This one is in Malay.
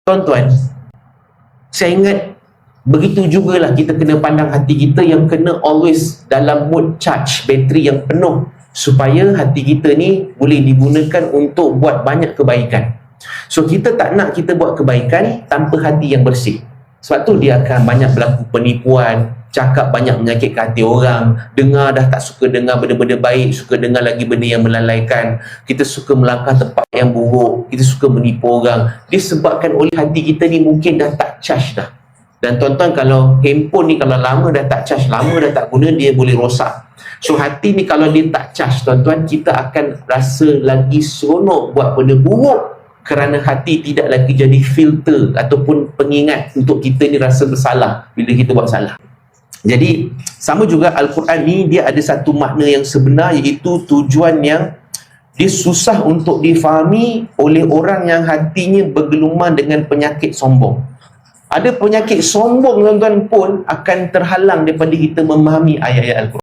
Tuan-tuan, saya ingat begitu jugalah kita kena pandang hati kita yang kena always dalam mood charge bateri yang penuh supaya hati kita ni boleh digunakan untuk buat banyak kebaikan. So kita tak nak kita buat kebaikan tanpa hati yang bersih. Sebab tu dia akan banyak berlaku penipuan, cakap banyak menyakitkan hati orang, dengar dah tak suka dengar benda-benda baik, suka dengar lagi benda yang melalaikan, kita suka melangkah tempat yang buruk, kita suka menipu orang. Disebabkan oleh hati kita ni mungkin dah tak charge dah. Dan tuan-tuan, kalau handphone ni kalau lama dah tak charge, lama dah tak guna, dia boleh rosak. So hati ni kalau dia tak charge, tuan-tuan, kita akan rasa lagi seronok buat benda buruk, kerana hati tidak lagi jadi filter ataupun pengingat untuk kita ni rasa bersalah bila kita buat salah. Jadi sama juga Al-Quran ni, dia ada satu makna yang sebenar, iaitu tujuan yang dia susah untuk difahami oleh orang yang hatinya bergeluman dengan penyakit sombong. Ada penyakit sombong, tuan-tuan, pun akan terhalang daripada kita memahami ayat-ayat Al-Quran.